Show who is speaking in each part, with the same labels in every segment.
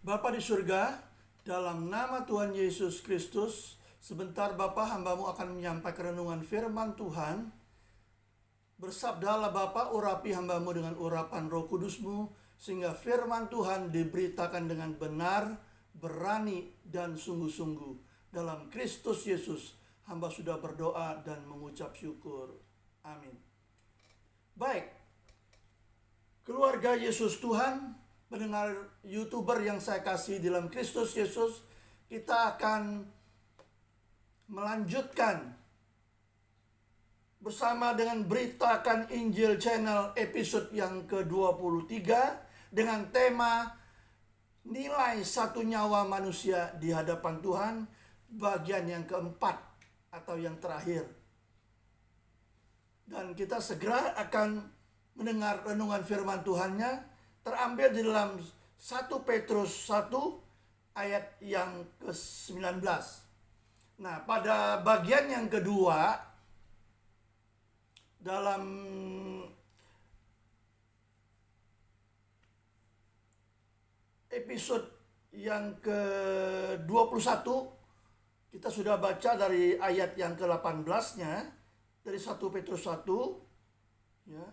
Speaker 1: Bapa di surga, dalam nama Tuhan Yesus Kristus, sebentar Bapa, hambamu akan menyampaikan renungan firman Tuhan. Bersabdalah Bapa, urapi hambamu dengan urapan Roh Kudusmu, sehingga firman Tuhan diberitakan dengan benar, berani, dan sungguh-sungguh. Dalam Kristus Yesus, hamba sudah berdoa dan mengucap syukur. Amin. Baik, keluarga Yesus Tuhan, pendengar YouTuber yang saya kasih dalam Kristus Yesus, kita akan melanjutkan bersama dengan Beritakan Injil Channel episode yang ke-23 dengan tema Nilai Satu Nyawa Manusia di Hadapan Tuhan, bagian yang keempat atau yang terakhir. Dan kita segera akan mendengar renungan firman Tuhannya, terambil di dalam 1 Petrus 1 ayat yang ke-19. Nah, pada bagian yang kedua, dalam episode yang ke-21, kita sudah baca dari ayat yang ke-18-nya, dari 1 Petrus 1, ya.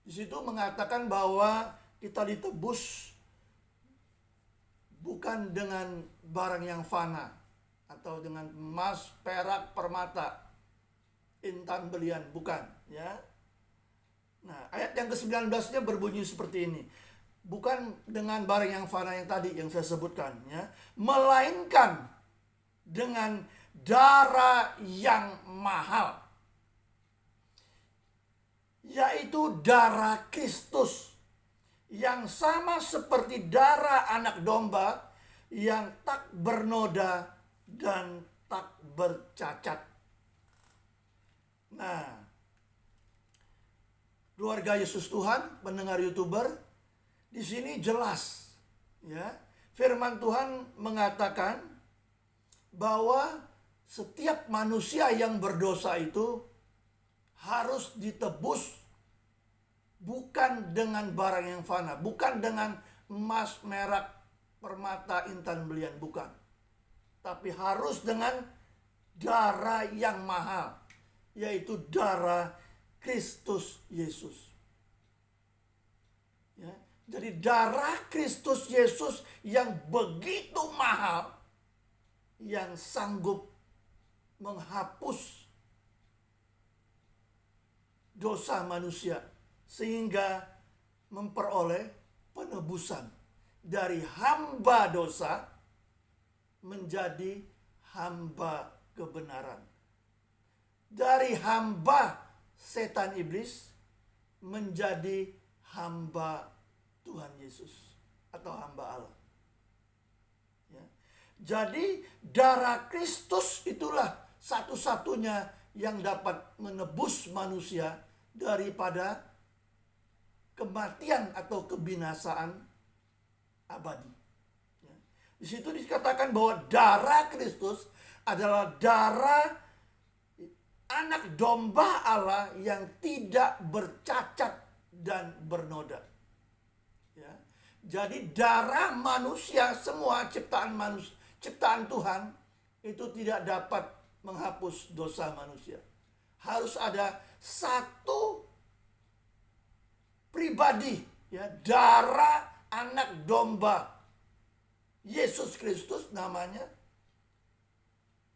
Speaker 1: Di situ mengatakan bahwa kita ditebus bukan dengan barang yang fana atau dengan emas, perak, permata, intan belian, bukan, ya. Nah, ayat yang ke-19-nya berbunyi seperti ini. Bukan dengan barang yang fana yang tadi yang saya sebutkan, ya, melainkan dengan darah yang mahal, yaitu darah Kristus, yang sama seperti darah anak domba yang tak bernoda dan tak bercacat. Nah, keluarga Yesus Tuhan, pendengar YouTuber, di sini jelas, ya, firman Tuhan mengatakan bahwa setiap manusia yang berdosa itu harus ditebus bukan dengan barang yang fana, bukan dengan emas, merak, permata, intan belian, bukan. Tapi harus dengan darah yang mahal, yaitu darah Kristus Yesus. Ya, jadi darah Kristus Yesus yang begitu mahal, yang sanggup menghapus dosa manusia, sehingga memperoleh penebusan dari hamba dosa menjadi hamba kebenaran, dari hamba setan iblis menjadi hamba Tuhan Yesus atau hamba Allah, ya. Jadi darah Kristus itulah satu-satunya yang dapat menebus manusia daripada kematian atau kebinasaan abadi. Ya. Di situ dikatakan bahwa darah Kristus adalah darah anak domba Allah yang tidak bercacat dan bernoda. Ya. Jadi darah manusia, semua ciptaan Tuhan itu tidak dapat menghapus dosa manusia. Harus ada satu pribadi, ya, darah anak domba Yesus Kristus namanya,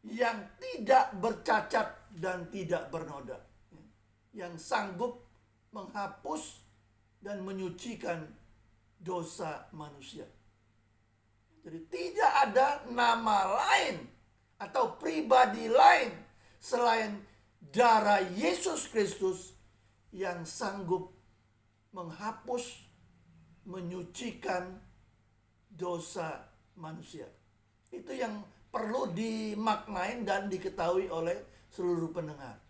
Speaker 1: yang tidak bercacat dan tidak bernoda, yang sanggup menghapus dan menyucikan dosa manusia. Jadi tidak ada nama lain atau pribadi lain selain darah Yesus Kristus yang sanggup menghapus, menyucikan dosa manusia. Itu yang perlu dimaknai dan diketahui oleh seluruh pendengar.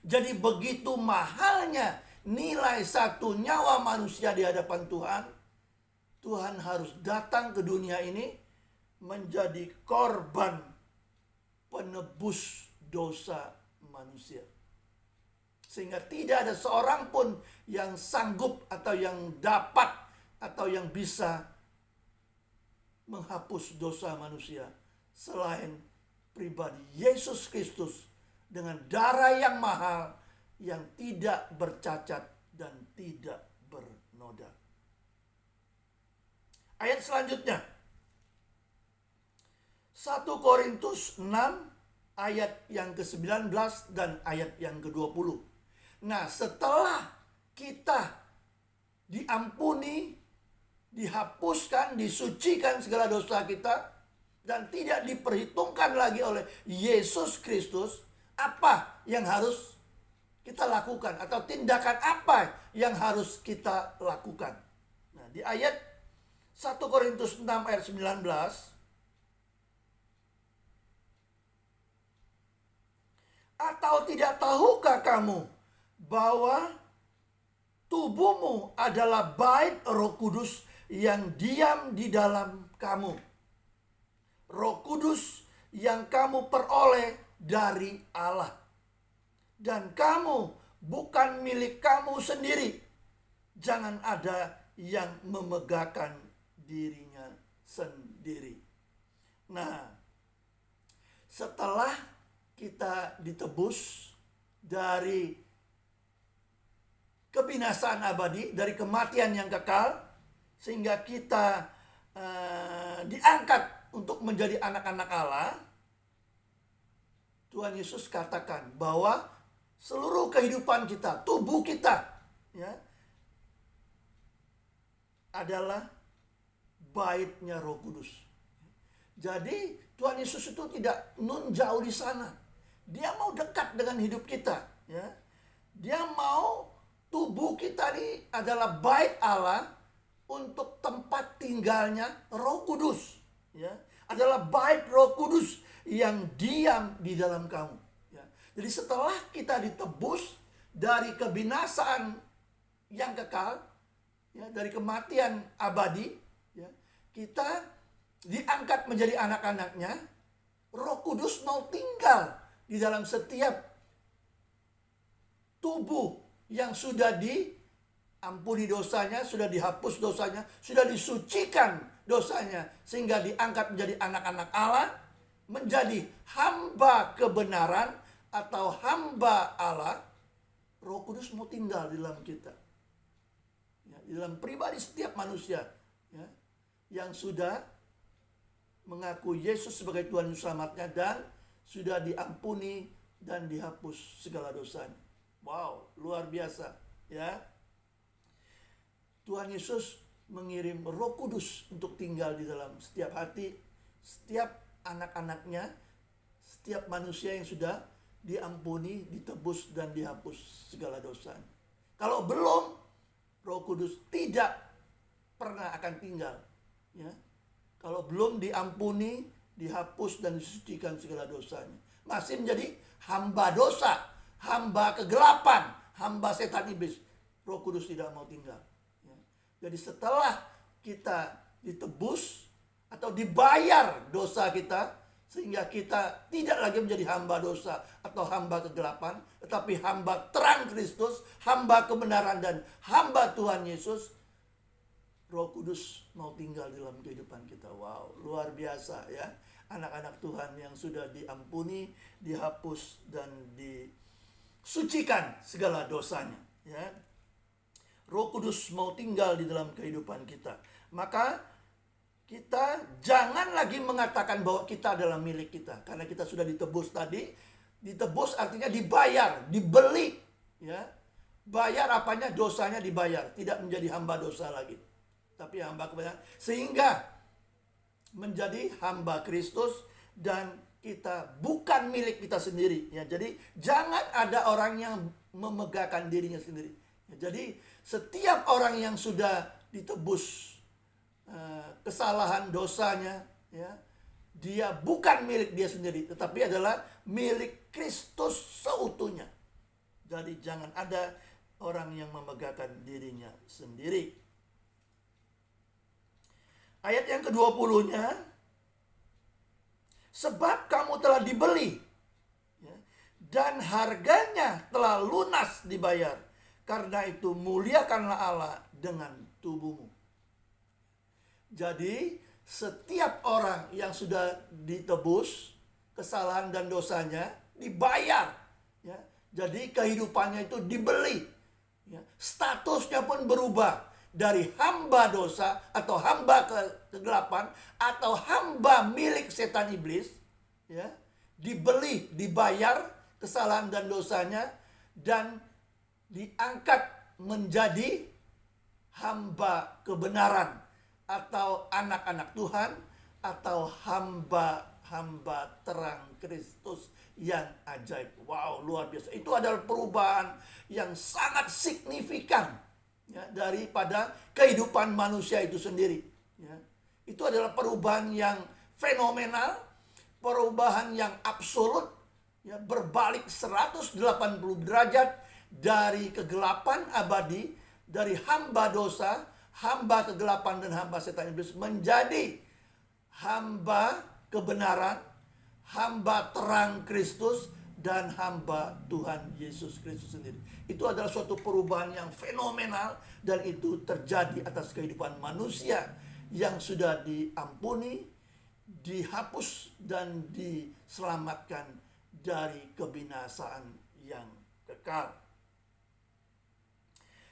Speaker 1: Jadi begitu mahalnya nilai satu nyawa manusia di hadapan Tuhan. Tuhan harus datang ke dunia ini menjadi korban penebus dosa manusia. Sehingga tidak ada seorang pun yang sanggup atau yang dapat atau yang bisa menghapus dosa manusia selain pribadi Yesus Kristus dengan darah yang mahal, yang tidak bercacat dan tidak bernoda. Ayat selanjutnya 1 Korintus 6 ayat yang ke-19 dan ayat yang ke-20. Nah, setelah kita diampuni, dihapuskan, disucikan segala dosa kita, dan tidak diperhitungkan lagi oleh Yesus Kristus, apa yang harus kita lakukan? Atau tindakan apa yang harus kita lakukan? Nah, di ayat 1 Korintus 6 ayat 19, atau tidak tahukah kamu bahwa tubuhmu adalah bait Roh Kudus yang diam di dalam kamu, Roh Kudus yang kamu peroleh dari Allah, dan kamu bukan milik kamu sendiri. Jangan ada yang memegahkan dirinya sendiri. Nah, setelah kita ditebus dari kebinasaan abadi, dari kematian yang kekal, sehingga kita diangkat untuk menjadi anak-anak Allah, Tuhan Yesus katakan bahwa seluruh kehidupan kita, tubuh kita, ya, adalah baitnya Roh Kudus. Jadi Tuhan Yesus itu tidak jauh di sana. Dia mau dekat dengan hidup kita, ya. Dia mau tubuh kita ini adalah bait Allah untuk tempat tinggalnya Roh Kudus, ya. Adalah bait Roh Kudus yang diam di dalam kamu, ya. Jadi setelah kita ditebus dari kebinasaan yang kekal, ya, dari kematian abadi, ya, kita diangkat menjadi anak-anaknya. Roh Kudus mau tinggal di dalam setiap tubuh yang sudah diampuni dosanya, sudah dihapus dosanya, sudah disucikan dosanya, sehingga diangkat menjadi anak-anak Allah, menjadi hamba kebenaran atau hamba Allah. Roh Kudus mau tinggal di dalam kita, ya, di dalam pribadi setiap manusia, ya, yang sudah mengaku Yesus sebagai Tuhan dan Selamatnya dan sudah diampuni dan dihapus segala dosanya. Wow, luar biasa, ya. Tuhan Yesus mengirim Roh Kudus untuk tinggal di dalam setiap hati, setiap anak-anaknya, setiap manusia yang sudah diampuni, ditebus dan dihapus segala dosanya. Kalau belum, Roh Kudus tidak pernah akan tinggal, ya. Kalau belum diampuni, dihapus dan disucikan segala dosanya, masih menjadi hamba dosa, hamba kegelapan, hamba setan iblis, Roh Kudus tidak mau tinggal, ya. Jadi setelah kita ditebus atau dibayar dosa kita, sehingga kita tidak lagi menjadi hamba dosa atau hamba kegelapan, tetapi hamba terang Kristus, hamba kebenaran dan hamba Tuhan Yesus, Roh Kudus mau tinggal dalam kehidupan kita. Wow, luar biasa, ya. Anak-anak Tuhan yang sudah diampuni, dihapus dan disucikan segala dosanya, ya. Roh Kudus mau tinggal di dalam kehidupan kita. Maka kita jangan lagi mengatakan bahwa kita adalah milik kita, karena kita sudah ditebus tadi. Ditebus artinya dibayar, dibeli, ya. Bayar apanya? Dosanya dibayar, tidak menjadi hamba dosa lagi, tapi hamba kebenaran, sehingga menjadi hamba Kristus dan kita bukan milik kita sendiri, ya. Jadi jangan ada orang yang memegahkan dirinya sendiri, ya. Jadi setiap orang yang sudah ditebus kesalahan dosanya, ya, dia bukan milik dia sendiri, tetapi adalah milik Kristus seutuhnya. Jadi jangan ada orang yang memegahkan dirinya sendiri. Ayat yang ke-20-nya, sebab kamu telah dibeli, ya, dan harganya telah lunas dibayar. Karena itu muliakanlah Allah dengan tubuhmu. Jadi setiap orang yang sudah ditebus kesalahan dan dosanya dibayar, ya. Jadi kehidupannya itu dibeli, ya. Statusnya pun berubah dari hamba dosa atau hamba kegelapan atau hamba milik setan iblis, ya. Dibeli, dibayar kesalahan dan dosanya, dan diangkat menjadi hamba kebenaran atau anak-anak Tuhan atau hamba-hamba terang Kristus yang ajaib. Wow, luar biasa. Itu adalah perubahan yang sangat signifikan, ya, daripada kehidupan manusia itu sendiri, ya. Itu adalah perubahan yang fenomenal, perubahan yang absolut, ya, berbalik 180 derajat dari kegelapan abadi, dari hamba dosa, hamba kegelapan dan hamba setan iblis menjadi hamba kebenaran, hamba terang Kristus, dan hamba Tuhan Yesus Kristus sendiri. Itu adalah suatu perubahan yang fenomenal, dan itu terjadi atas kehidupan manusia yang sudah diampuni, dihapus, dan diselamatkan dari kebinasaan yang kekal.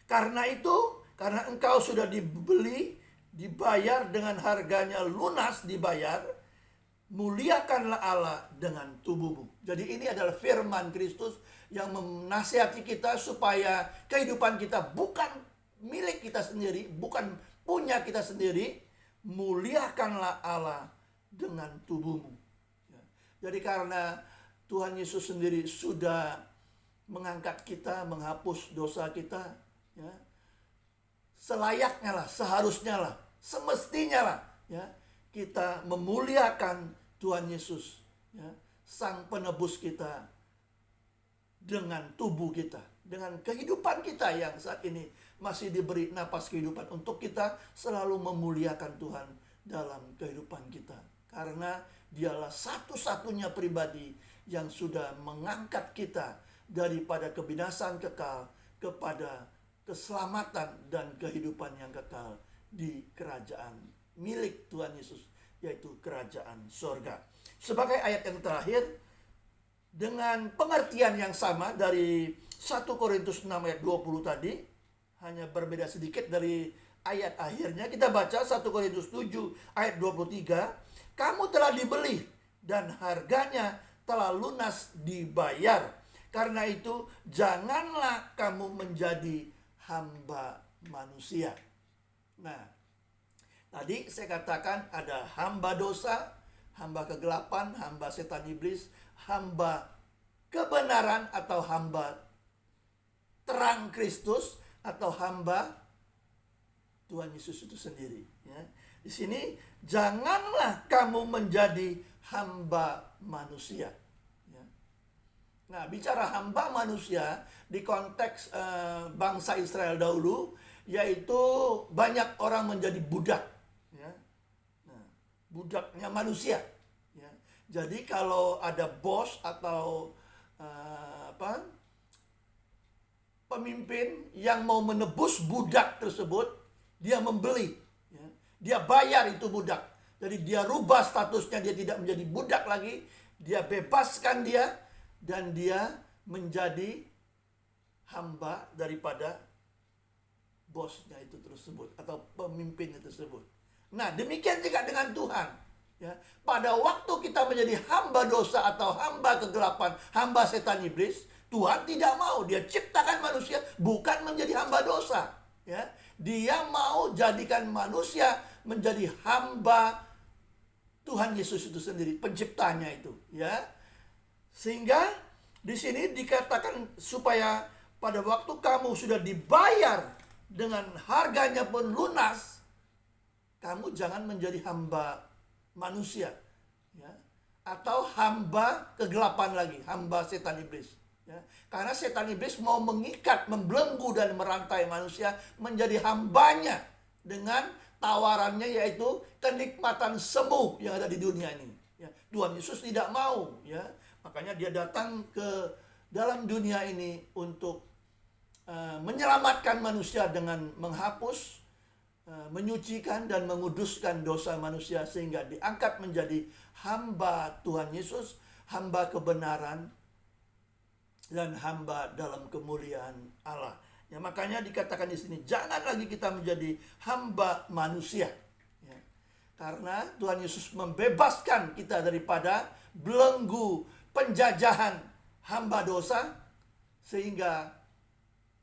Speaker 1: Karena itu, karena engkau sudah dibeli, dibayar dengan harganya lunas, dibayar, muliakanlah Allah dengan tubuhmu. Jadi ini adalah firman Kristus yang menasihati kita supaya kehidupan kita bukan milik kita sendiri, bukan punya kita sendiri. Muliakanlah Allah dengan tubuhmu. Jadi karena Tuhan Yesus sendiri sudah mengangkat kita, menghapus dosa kita, ya, selayaknya lah, seharusnya lah, semestinya lah, ya, kita memuliakan Tuhan Yesus, ya, Sang Penebus kita, dengan tubuh kita, dengan kehidupan kita yang saat ini masih diberi napas kehidupan, untuk kita selalu memuliakan Tuhan dalam kehidupan kita. Karena Dialah satu-satunya pribadi yang sudah mengangkat kita daripada kebinasaan kekal kepada keselamatan dan kehidupan yang kekal di kerajaan milik Tuhan Yesus, yaitu kerajaan sorga. Sebagai ayat yang terakhir, dengan pengertian yang sama dari 1 Korintus 6 ayat 20 tadi, hanya berbeda sedikit dari ayat akhirnya. Kita baca 1 Korintus 7 ayat 23. Kamu telah dibeli dan harganya telah lunas dibayar. Karena itu janganlah kamu menjadi hamba manusia. Nah, tadi saya katakan ada hamba dosa, hamba kegelapan, hamba setan iblis, hamba kebenaran atau hamba terang Kristus, atau hamba Tuhan Yesus itu sendiri, ya. Di sini janganlah kamu menjadi hamba manusia, ya. Nah, bicara hamba manusia di konteks bangsa Israel dahulu, yaitu banyak orang menjadi budak, ya. Nah, budaknya manusia, ya. Jadi kalau ada bos atau pemimpin yang mau menebus budak tersebut, dia membeli, ya. Dia bayar itu budak. Jadi dia rubah statusnya, dia tidak menjadi budak lagi, dia bebaskan dia, dan dia menjadi hamba daripada bosnya itu tersebut atau pemimpinnya tersebut. Nah, demikian juga dengan Tuhan, ya. Pada waktu kita menjadi hamba dosa atau hamba kegelapan, hamba setan iblis, Tuhan tidak mau. Dia ciptakan manusia bukan menjadi hamba dosa, ya. Dia mau jadikan manusia menjadi hamba Tuhan Yesus itu sendiri, penciptanya itu, ya. Sehingga di sini dikatakan supaya pada waktu kamu sudah dibayar dengan harganya pun lunas, kamu jangan menjadi hamba manusia, ya, atau hamba kegelapan lagi, hamba setan iblis, ya. Karena setan iblis mau mengikat, membelenggu dan merantai manusia menjadi hambanya dengan tawarannya, yaitu kenikmatan semu yang ada di dunia ini, ya. Tuhan Yesus tidak mau, ya. Makanya dia datang ke dalam dunia ini untuk menyelamatkan manusia dengan menghapus menyucikan dan menguduskan dosa manusia sehingga diangkat menjadi hamba Tuhan Yesus, hamba kebenaran, dan hamba dalam kemuliaan Allah. Ya, makanya dikatakan di sini, jangan lagi kita menjadi hamba manusia. Ya. Karena Tuhan Yesus membebaskan kita daripada belenggu penjajahan hamba dosa, sehingga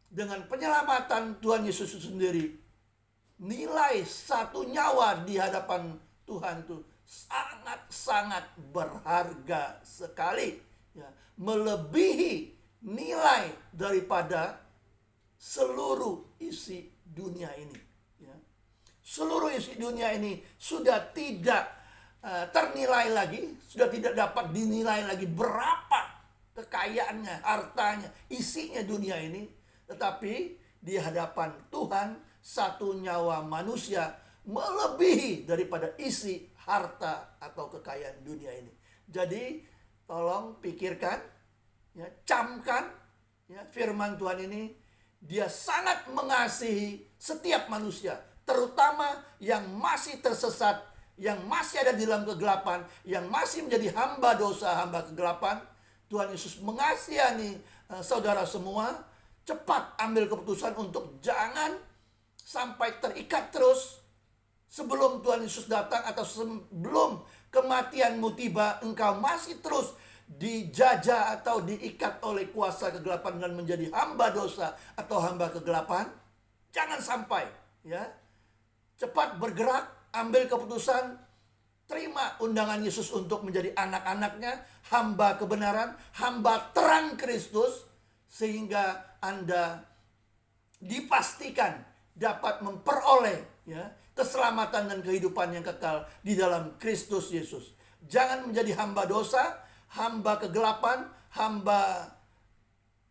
Speaker 1: dengan penyelamatan Tuhan Yesus sendiri, nilai satu nyawa di hadapan Tuhan itu sangat-sangat berharga sekali. Ya, melebihi nilai daripada seluruh isi dunia ini. Ya. Seluruh isi dunia ini sudah tidak ternilai lagi, sudah tidak dapat dinilai lagi berapa kekayaannya, hartanya, isinya dunia ini. Tetapi di hadapan Tuhan, satu nyawa manusia melebihi daripada isi harta atau kekayaan dunia ini. Jadi tolong pikirkan, ya, camkan, ya, firman Tuhan ini. Dia sangat mengasihi setiap manusia, terutama yang masih tersesat, yang masih ada di dalam kegelapan, yang masih menjadi hamba dosa, hamba kegelapan. Tuhan Yesus mengasihani saudara semua. Cepat ambil keputusan untuk jangan sampai terikat terus sebelum Tuhan Yesus datang, atau sebelum kematianmu tiba, engkau masih terus dijajah atau diikat oleh kuasa kegelapan dan menjadi hamba dosa atau hamba kegelapan. Jangan sampai, ya. Cepat bergerak, ambil keputusan, terima undangan Yesus untuk menjadi anak-anaknya, hamba kebenaran, hamba terang Kristus, sehingga Anda dipastikan dapat memperoleh, ya, keselamatan dan kehidupan yang kekal di dalam Kristus Yesus. Jangan menjadi hamba dosa, hamba kegelapan, hamba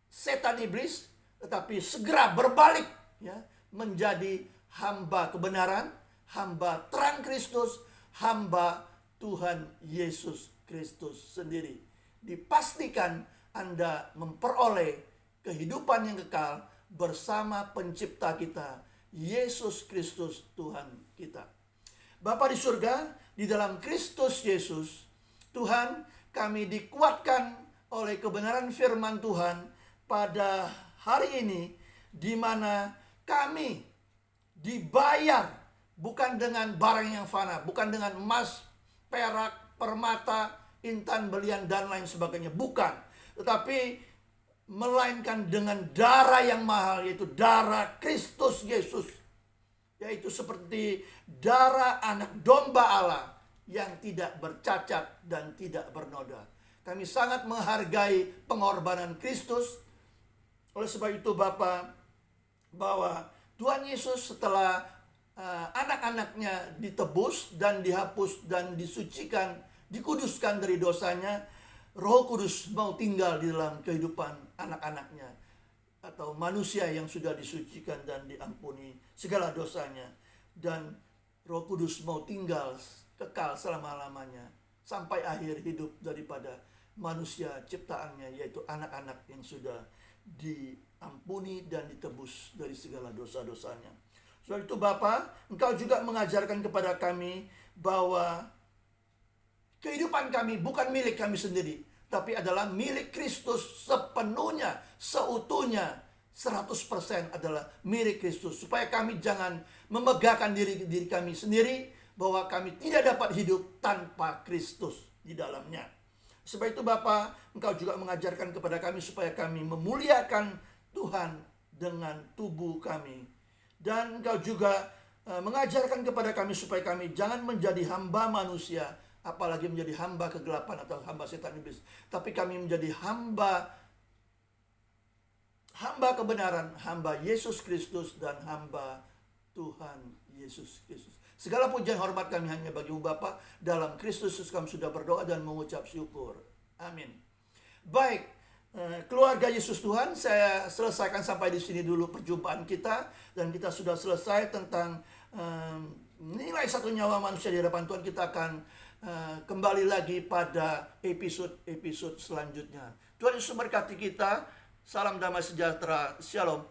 Speaker 1: setan iblis, tetapi segera berbalik, ya, menjadi hamba kebenaran, hamba terang Kristus, hamba Tuhan Yesus Kristus sendiri. Dipastikan Anda memperoleh kehidupan yang kekal bersama pencipta kita, Yesus Kristus Tuhan kita. Bapa di surga, di dalam Kristus Yesus, Tuhan, kami dikuatkan oleh kebenaran firman Tuhan pada hari ini, di mana kami dibayar bukan dengan barang yang fana, bukan dengan emas, perak, permata, intan, berlian, dan lain sebagainya. Bukan. Tetapi melainkan dengan darah yang mahal, yaitu darah Kristus Yesus. Yaitu seperti darah anak domba Allah yang tidak bercacat dan tidak bernoda. Kami sangat menghargai pengorbanan Kristus. Oleh sebab itu Bapa, bahwa Tuhan Yesus setelah anak-anaknya ditebus dan dihapus dan disucikan, dikuduskan dari dosanya, Roh Kudus mau tinggal di dalam kehidupan anak-anaknya atau manusia yang sudah disucikan dan diampuni segala dosanya. Dan Roh Kudus mau tinggal kekal selama-lamanya sampai akhir hidup daripada manusia ciptaannya, yaitu anak-anak yang sudah diampuni dan ditebus dari segala dosa-dosanya. Sebab itu Bapa, Engkau juga mengajarkan kepada kami bahwa kehidupan kami bukan milik kami sendiri, tapi adalah milik Kristus sepenuhnya, seutuhnya, 100% adalah milik Kristus. Supaya kami jangan memegahkan diri kami sendiri, bahwa kami tidak dapat hidup tanpa Kristus di dalamnya. Sebab itu Bapa, Engkau juga mengajarkan kepada kami supaya kami memuliakan Tuhan dengan tubuh kami. Dan Engkau juga mengajarkan kepada kami supaya kami jangan menjadi hamba manusia, apalagi menjadi hamba kegelapan atau hamba setan iblis, tapi kami menjadi hamba kebenaran, hamba Yesus Kristus dan hamba Tuhan Yesus Kristus. Segala pujian hormat kami hanya bagi-Mu Bapa. Dalam Kristus Yesus kami sudah berdoa dan mengucap syukur. Amin. Baik, keluarga Yesus Tuhan, saya selesaikan sampai di sini dulu perjumpaan kita, dan kita sudah selesai tentang nilai satu nyawa manusia di hadapan Tuhan. Kita akan kembali lagi pada episode selanjutnya. Tuhan Yesus memberkati kita. Salam damai sejahtera. Shalom.